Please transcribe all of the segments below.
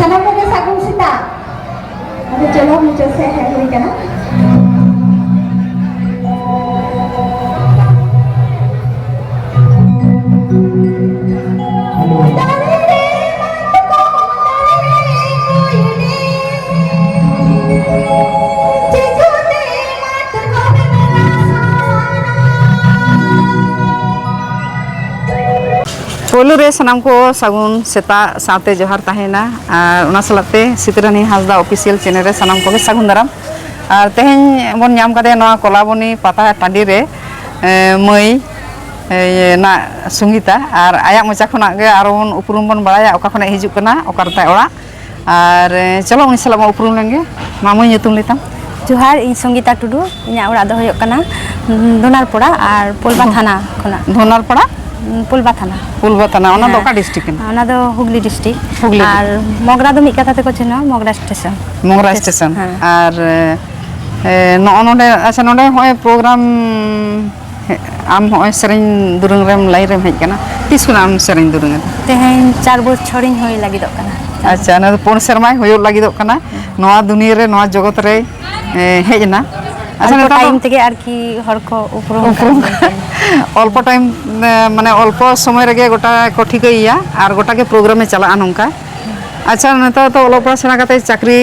Sana ko sa akong sita. Ada chalo mucho se hai kana. Polo re sanam ko sagun seta saate johar tahena ar ona salate sitaranihansdaofficial channel re sanam ko sagun daram ar teheng bon nyam kade noa kolaboni pata tandi re moi na sungita ar ayak mocha khona ge aron uprum bon baraya oka khona hijuk kana okar tai ora ar chalo uni salam uprum lenge mamoi nyutum litam Johar ᱤᱧ ᱥᱚᱝᱜᱤᱛᱟ ᱴᱩᱰᱩ ᱤᱧᱟᱹᱜ ᱚᱲᱟᱜ ᱫᱚ ᱦᱩᱭᱩᱜ ᱠᱟᱱᱟ ᱫᱷᱚᱱᱟᱨᱯᱟᱲᱟ ᱟᱨ ᱯᱩᱞᱵᱟ ᱛᱷᱟᱱᱟ ᱠᱷᱚᱱᱟᱜ ᱫᱷᱚᱱᱟᱨᱯᱟᱲᱟ ᱯᱩᱞᱵᱟ ᱛᱷᱟᱱᱟ ᱚᱱᱟ ᱫᱚ ᱚᱠᱟ ᱰᱤᱥᱴᱨᱤᱠᱴ ᱠᱟᱱᱟ ᱚᱱᱟ ᱫᱚ ᱦᱩᱜᱽᱞᱤ ᱰᱤᱥᱴᱨᱤᱠᱴ ᱦᱩᱜᱽᱞᱤ ᱟᱨ ᱢᱚᱜᱽᱨᱟ ᱫᱚ ᱢᱤᱫ ᱠᱟᱛᱷᱟ ᱛᱮᱠᱚ ᱪᱤᱱᱦᱟᱹᱣᱟ ᱢᱚᱜᱽᱨᱟ ᱥᱴᱮᱥᱚᱱ ᱟᱨ ᱱᱚᱜᱼᱚ ᱱᱚᱰᱮ ᱟᱪᱪᱷᱟ ᱱᱚᱰᱮ ᱦᱚᱸᱜᱼᱚᱭ ᱯᱨᱳᱜᱨᱟᱢ ᱟᱢ ᱦᱚᱸᱜᱼᱚᱭ ᱥᱮᱨᱮᱧ ᱫᱩᱨᱟᱹᱝ ᱨᱮᱢ ᱞᱟᱭᱤᱱ ᱨᱮᱢ ᱦᱮᱡ ᱠᱟᱱᱟ ᱛᱤᱥ ᱠᱷᱚᱱᱟᱜ ᱟᱢ ᱥᱮᱨᱮᱧ ᱫᱩᱨᱟᱹᱝ ᱮᱫᱟ ᱛᱮᱦᱮᱧ 4 ᱵᱚᱪᱷᱚᱨᱤᱧ ᱦᱩᱭ ᱞᱟᱹᱜᱤᱫᱚᱜ ᱠᱟᱱᱟ ᱟᱪᱪᱷᱟ ᱚᱱᱟ ᱫᱚ 4 ᱥᱮᱨᱢᱟᱭ ᱦᱩᱭᱩᱜ ᱞᱟᱹᱜᱤᱫᱚᱜ ᱠᱟᱱᱟ ᱱᱚᱣᱟ ᱫᱩᱱᱤᱭᱟᱹ ᱨᱮ ᱱᱚᱣᱟ ᱡᱚᱜᱚᱛ ᱨᱮ ᱦᱮᱡ ᱮᱱᱟ ᱟᱪᱪᱷᱟ ᱴᱟᱭᱤᱢ ᱛᱮᱜᱮ ᱟᱨᱠᱤ ᱦᱚᱲ ᱠᱚ ᱩᱯᱨᱩᱢ অল্প টাইম মানে অল্প সময় রেগে গোটা কো ঠিকইয়া আর গোটা কে প্রোগ্রামে চালাআ নংকা আচ্ছা নেতা তো অল্প পড়াশোনা কাতে চাকরি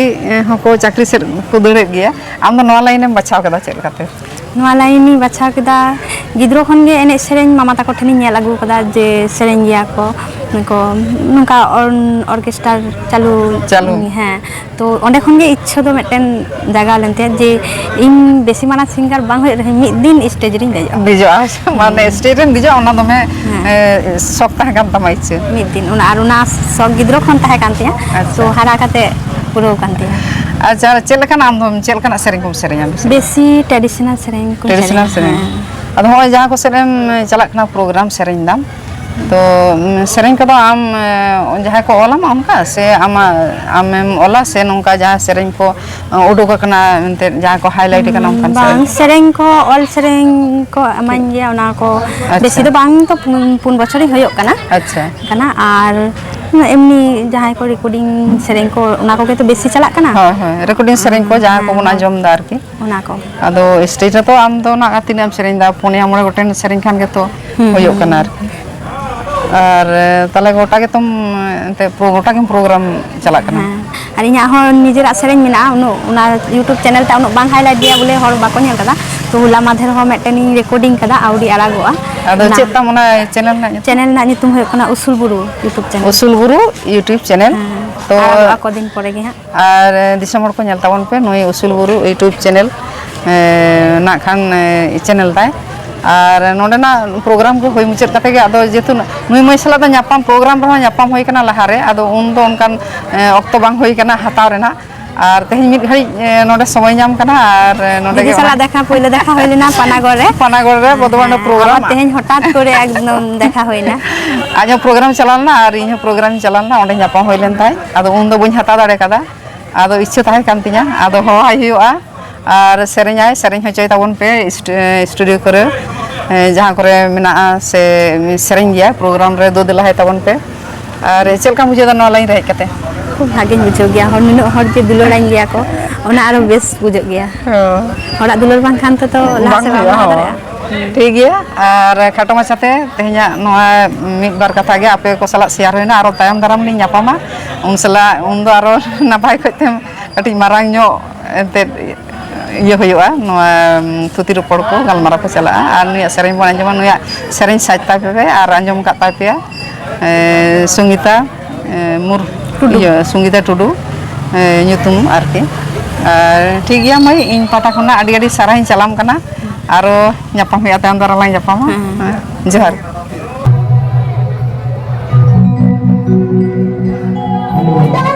হকো চাকরি সে কো দড়ে গিয়া আম তো নয়া লাইনেম বাছাও কেদা চেল কাতে ᱱᱚᱣᱟ ᱞᱟᱭᱤᱱᱤᱧ ᱵᱟᱪᱷᱟᱣ ᱠᱮᱫᱟ ᱜᱤᱫᱽᱨᱟᱹ ᱠᱷᱚᱱ ᱜᱮ ᱮᱱᱮᱡ ᱥᱮᱨᱮᱧ ᱢᱟᱢᱟ ᱛᱟᱠᱚ ᱴᱷᱮᱱᱤᱧ ᱧᱮᱞ ᱟᱹᱜᱩ ᱠᱟᱫᱟ ᱡᱮ ᱥᱮᱨᱮᱧ ᱜᱮᱭᱟ ᱠᱚ ᱱᱚᱝᱠᱟ ᱚᱨᱠᱮᱥᱴᱟᱨ ᱪᱟᱞᱩ ᱦᱮᱸ ᱛᱚ ᱚᱸᱰᱮ ᱠᱷᱚᱱ ᱜᱮ ᱤᱪᱪᱷᱟᱹ ᱫᱚ ᱢᱤᱫᱴᱮᱱ ᱡᱟᱜᱟᱣ ᱞᱮᱱ ᱛᱟᱭᱟ ᱡᱮ ᱤᱧ ᱵᱮᱥᱤ ᱢᱟᱨᱟᱝ ᱥᱤᱝᱜᱟᱨ ᱵᱟᱝ ᱦᱩᱭᱩᱜ ᱨᱮᱦᱚᱸ ᱢᱤᱫ ᱫᱤᱱ ᱥᱴᱮᱡ ᱨᱤᱧ ᱫᱮᱡᱚᱜᱼᱟ ᱢᱟᱱᱮ ᱥᱴᱮᱡ ᱨᱮᱢ ᱫᱮᱡᱚᱜᱼᱟ ᱚᱱᱟ ᱫᱚᱢᱮ ᱥᱚᱠ ᱛᱟᱦᱮᱸ ᱠᱟᱱ ᱛᱟᱢᱟ ᱤᱪᱪᱷᱟᱹ ᱢᱤᱫ ᱫᱤᱱ ᱟᱨ ᱚᱱᱟ ᱥᱚᱠ ᱜᱤᱫᱽᱨᱟᱹ ᱠᱷᱚᱱ ᱛᱟᱦᱮᱸ ᱠᱟᱱ ᱛᱤᱧᱟ ᱛᱚ ᱦᱟᱨᱟ ᱠᱟᱛᱮ ᱯᱩᱨᱟᱹᱣ ᱠᱟᱱ ᱛᱤᱧᱟ ᱟᱪᱪᱷᱟ ᱪᱮᱫ ᱞᱮᱠᱟᱱ ᱟᱢ ᱫᱚ ᱪᱮᱫ ᱞᱮᱠᱟᱱᱟᱜ ᱥᱮᱨᱮᱧ ᱠᱚᱢ ᱥᱮᱨᱮᱧᱟ ᱵᱮᱥᱤ ᱴᱨᱟᱰᱤᱥᱚনাᱞ ᱥᱮᱨᱮᱧ ᱠᱚ ᱥᱮᱨᱮᱧ ᱟᱫᱚ ᱦᱚᱸᱜᱼᱚᱭ ᱡᱟᱦᱟᱸ ᱠᱚ ᱥᱮᱫ ᱮᱢ ᱪᱟᱞᱟᱜ ᱠᱟᱱᱟ ᱯᱨᱳᱜᱨᱟᱢ ᱥᱮᱨᱮᱧ ᱫᱟᱢ ᱛᱚ ᱥᱮᱨᱮᱧ ᱠᱚᱫᱚ ᱟᱢ ᱡᱟᱦᱟᱸᱭ ᱠᱚ ᱚᱞᱟᱢᱟ ᱚᱱᱠᱟ ᱥᱮ ᱟᱢᱮᱢ ᱚᱞᱟ ᱥᱮ ᱱᱚᱝᱠᱟ ᱡᱟᱦᱟᱸ ᱥᱮᱨᱮᱧ ᱠᱚ ᱩᱰᱩᱠ ᱟᱠᱟᱱᱟ ᱮᱱᱛᱮᱫ ᱡᱟᱦᱟᱸ ᱠᱚ ᱦᱟᱭᱞᱟইᱴ ᱟᱠᱟᱱᱟ ᱚᱱᱠᱟᱱ ᱵᱟᱝ ᱥᱮᱨᱮᱧ ᱠᱚ ᱚᱞ ᱥᱮᱨᱮᱧ ko ᱮᱢᱟᱹᱧ ᱜᱮᱭᱟ ᱚᱱᱟ ᱠᱚ ᱵᱮᱥᱤ ᱫᱚ ᱵᱟᱝ ᱛᱚ 4 বছরই ᱦᱩᱭᱩᱜ ᱠᱟᱱᱟ ᱟᱪᱪᱷᱟ ᱠᱟᱱᱟ ᱟᱨ এমনি ᱡᱟᱦᱟᱸᱭ ᱠᱚ রেকর্ডিং সেরেᱧ ko ᱚᱱᱟ ᱠᱚᱜᱮ ᱛᱚ বেশি চালাক কানা ᱦᱳᱭ ᱦᱳᱭ রেকর্ডিং সেরেᱧ ko ᱡᱟᱦᱟᱸ ᱠᱚ ᱵᱚᱱ ᱟᱸᱡᱚᱢ ᱫᱟ ᱟᱨᱠᱤ ᱚᱱᱟ ᱠᱚ ᱟᱫᱚ ᱥᱴᱮᱡ ᱨᱮ ᱛᱚ ᱟᱢ ᱫᱚ ᱱᱟᱜ ᱛᱤᱱᱟᱹᱜ ᱮᱢ ᱥᱮᱨᱮᱧ ᱫᱟ 4 ᱜᱚᱴᱮᱱ ᱥᱮᱨᱮᱧ ᱠᱷᱟᱱ ᱜᱮᱛᱚ ᱦᱩᱭᱩᱜ ᱠᱟᱱᱟ ᱟᱨᱠᱤ ᱟᱨ ᱛᱟᱦᱞᱮ ᱜᱚᱴᱟ ᱜᱮᱛᱚᱢ ᱮᱱᱛᱮ ᱜᱚᱴᱟ ᱜᱮᱢ ᱯᱨᱳᱜᱨᱟᱢ ᱪᱟᱞᱟᱜ ᱠᱟᱱᱟ ᱟᱨ ᱤᱧᱟᱹᱜ ᱦᱚᱸ ᱱᱤᱡᱮᱨᱟᱜ ᱥᱮᱨᱮᱧ ᱢᱮᱱᱟᱜᱼᱟ ᱚᱱᱟ ᱤᱭᱩᱴᱩᱵ ᱪᱮᱱᱮᱞ ᱛᱮ ᱩᱱᱟᱹᱜ ᱵᱟᱝ ᱦᱟᱭᱞᱟইᱴ ᱜᱮᱭᱟ ᱵᱚᱞᱮ ᱦᱚᱲ ᱵᱟᱠᱚ ᱧᱮᱞ ᱠᱟᱫᱟ ᱛᱚ ᱦᱚᱞᱟ ᱢᱟᱫᱷᱮᱨ ᱦᱚᱸ ᱢᱤᱫᱴᱮᱱᱤᱧ ᱨᱮᱠᱚᱨᱰᱤᱝ ᱠᱟᱫᱟ ᱟᱣᱲᱤ ᱟᱲᱟᱜᱚᱜᱼᱟ ᱟᱫᱚ ᱪᱮᱫ ᱛᱟᱢ ᱚᱱᱟ ᱪᱮᱱᱮᱞ ᱨᱮᱱᱟᱜ ᱧᱩᱛᱩᱢ ᱦᱩᱭᱩᱜ ᱠᱟᱱᱟ ᱩᱥᱩᱞ ᱵᱩᱨᱩ ᱤᱭᱩᱴᱩᱵ ᱪᱮᱱᱮᱞ ᱩᱥᱩᱞ ᱵᱩᱨᱩ ᱤᱭᱩᱴᱩᱵ ᱪᱮᱱᱮᱞ ᱛᱚ ᱟᱲᱟᱜᱚᱜᱼᱟ ᱠᱚᱫᱤᱱ ᱯᱚᱨᱮ ᱜᱮ ᱦᱟᱸᱜ ᱟᱨ ᱫᱤᱥᱚᱢ ᱦᱚᱲ ᱠᱚ ᱧᱮᱞ ᱛᱟᱵᱚᱱ ᱯᱮ ᱱᱩᱭ ᱩᱥᱩᱞ ᱵᱩᱨᱩ ᱤᱭᱩᱴᱩᱵ ᱪᱮᱱᱮᱞ ᱱᱟᱜ ᱠᱷᱟᱱ ᱪᱮᱱᱮᱞ ᱛᱟᱭ ᱟᱨ ᱱᱚᱰᱮᱱᱟᱜ ᱯᱨᱳᱜᱨᱟᱢ ᱠᱚ ᱦᱩᱭ ᱢᱩᱪᱟᱹᱫ ᱠᱟᱛᱮ ᱜᱮ ᱟᱫᱚ ᱡᱮᱦᱮᱛᱩ ᱱᱩᱭ ᱢᱟᱹᱭ ᱥᱟᱞᱟᱜ ᱫᱚ ᱧᱟᱯᱟᱢ ᱯᱨᱳᱜᱨᱟᱢ ᱨᱮᱦᱚᱸ ᱧᱟᱯᱟᱢ ᱦᱩᱭ ᱠᱟᱱᱟ ᱞᱟᱦᱟᱨᱮ ᱟᱫᱚ ᱩᱱ ᱫᱚ ᱚᱱᱠᱟᱱ ᱚᱠᱛᱚ ᱵᱟᱝ ᱦᱩᱭ ᱠᱟᱱᱟ ᱦᱟᱛᱟᱣ ᱨᱮᱱᱟᱜ ᱟᱨ ᱛᱮᱦᱮᱧ ᱢᱤᱫ ᱜᱷᱟᱹᱲᱤᱡ ᱱᱚᱰᱮ ᱥᱚᱢᱚᱭ ᱧᱟᱢ ᱠᱟᱱᱟ ᱟᱨ ᱱᱚᱰᱮ ᱜᱮ ᱥᱟᱞᱟᱜ দেখা ᱯᱳᱭᱞᱳ দেখা ᱦᱩᱭ ᱞᱮᱱᱟ ᱯᱟᱱᱟᱜᱚᱲ ᱨᱮ ᱵᱚᱫᱷᱚᱢᱟᱱ ᱯᱨᱳᱜᱨᱟᱢ ᱛᱮᱦᱮᱧ ᱦᱚᱴᱟᱛ ᱠᱚᱨᱮ ᱮᱠᱫᱚᱢ দেখা ᱦᱩᱭᱱᱟ ᱟᱡ ᱦᱚᱸ ᱯᱨᱳᱜᱨᱟᱢ ᱪᱟᱞᱟᱣ ᱞᱮᱱᱟ ᱟᱨ ᱤᱧ ᱦᱚᱸ ᱯᱨᱳᱜᱨᱟᱢ ᱪᱟᱞᱟᱣ ᱞᱮᱱᱟ ᱚᱸᱰᱮ ᱧᱟᱯᱟᱢ ᱦᱩᱭ ᱞᱮᱱ ᱛᱟᱭ ᱟᱫᱚ ᱩᱱ ᱫᱚ ᱵᱟᱹᱧ ᱦᱟᱛᱟᱣ ᱫᱟᱲᱮ ᱠᱟᱫᱟ ᱟᱫᱚ ᱤᱪᱪᱷᱟᱹ ᱛᱟᱦᱮᱸ ᱠᱟᱱ ᱛᱤᱧᱟ ᱟᱫᱚ ᱦᱚᱦᱚᱟᱭ ᱦᱩᱭᱩᱜᱼᱟ ᱟᱨ ᱥᱮᱨᱮᱧᱟᱭ ᱥᱮᱨᱮᱧ ᱦᱚᱪᱚᱭ ᱛᱟᱵᱚᱱ ᱯᱮ ᱥᱴᱩᱰᱤᱭᱳ ᱠᱚᱨᱮ ᱡᱟᱦᱟᱸ ᱠᱚᱨᱮ ᱢᱮᱱᱟᱜᱼᱟ ᱥᱮ ᱥᱮᱨᱮᱧ ᱜᱮᱭᱟ ᱯᱨᱳᱜᱨᱟᱢ ᱨᱮ ᱫᱩ ᱫᱮᱞᱟᱭ ᱛᱟᱵᱚᱱ ᱯᱮ ᱟᱨ ᱪᱮᱫ ᱞᱮᱠᱟᱢ ᱵᱩᱡᱷᱟᱹᱣ ᱫᱟ ᱱᱚᱣᱟ ᱞᱟᱭᱤᱱ ᱨᱮ ᱦᱮᱡ ᱠᱟᱛᱮ খুব ভাগিᱧ বুঝাᱹᱣ ᱜᱮᱭᱟ ᱦᱚᱲ ᱱᱩᱱᱟᱹᱜ ᱦᱚᱲ ᱡᱮ ᱫᱩᱞᱟᱹᱲᱟᱹᱧ ᱜᱮᱭᱟ ᱠᱚ ᱚᱱᱟ ᱟᱨᱚ ᱵᱮᱥ ᱵᱩᱡᱷᱟᱹᱜ ᱜᱮᱭᱟ ᱦᱚᱲᱟᱜ ᱫᱩᱞᱟᱹᱲ ᱵᱟᱝᱠᱷᱟᱱ ᱛᱚ ᱞᱟᱦᱟ ᱥᱮᱫ ᱵᱟᱢ ᱞᱟᱦᱟ ᱫᱟᱲᱮᱭᱟᱜᱼᱟ ᱴᱷᱤᱠ ᱜᱮᱭᱟ ᱟᱨ ᱠᱷᱟᱴᱚ ᱢᱟᱪᱷᱟᱛᱮ ᱛᱮᱦᱮᱧᱟᱜ ᱱᱚᱣᱟ ᱢᱤᱫ ᱵᱟᱨ ᱠᱟᱛᱷᱟ ᱜᱮ ᱟᱯᱮ ᱠᱚ ᱥᱟᱞᱟᱜ ᱥᱮᱭᱟᱨ ᱦᱩᱭᱱᱟ ᱟᱨᱚ ᱛᱟᱭᱚᱢ ᱫᱟᱨᱟᱢ ᱞᱤᱧ ᱧᱟᱯᱟᱢᱟ ᱩᱱ ᱫᱚ ᱟᱨᱚ ᱱᱟᱯᱟᱭ ᱠᱚᱡᱛᱮᱢ ᱠᱟᱹᱴᱤᱡ ᱢᱟᱨᱟᱝ ᱧᱚᱜ ᱮᱱᱛᱮᱫ ᱤᱭᱟᱹ ᱦᱩᱭᱩᱜᱼᱟ ᱱᱚᱣᱟ ᱛᱷᱩᱛᱤ ᱨᱚᱯᱚᱲ ko ᱜᱟᱞᱢᱟᱨᱟᱣ ᱠᱚ ᱪᱟᱞᱟᱜᱼᱟ ᱟᱨ ᱱᱩᱭᱟᱜ ᱥᱮᱨᱮᱧ ᱵᱚᱱ ᱟᱸᱡᱚᱢᱟ ᱱᱩᱭᱟᱜ ᱥᱮᱨᱮᱧ ᱥᱟᱡ ᱛᱟᱭ ᱯᱮ ᱟᱨ ᱟᱸᱡᱚᱢ ᱠᱟᱜ ᱛᱟᱭ ᱯᱮᱭᱟ ᱥᱚᱝᱜᱤᱛᱟ ᱥᱚᱝᱜᱤᱛᱟ ᱴᱩᱰᱩ ᱧᱩᱛᱩᱢ ᱟᱨᱠᱤ ᱴᱷᱤक ᱜᱮᱭᱟ ᱢᱟᱹᱭ ᱤᱧ ᱯᱟᱦᱴᱟ ᱠᱷᱚᱱᱟᱜ ᱟᱹᱰᱤ ᱟᱹᱰᱤ ᱥᱟᱨᱦᱟᱣᱤᱧ ᱪᱟᱞᱟᱢ ᱠᱟᱱᱟ ᱟᱨᱚ ᱧᱟᱯᱟᱢ ᱦᱩᱭᱩᱜᱼᱟ ᱛᱟᱭᱚᱢ ᱫᱟᱨᱟᱢ ᱞᱟᱝ ᱧᱟᱯᱟᱢᱟ ᱡᱚᱦᱟᱨ Thank you.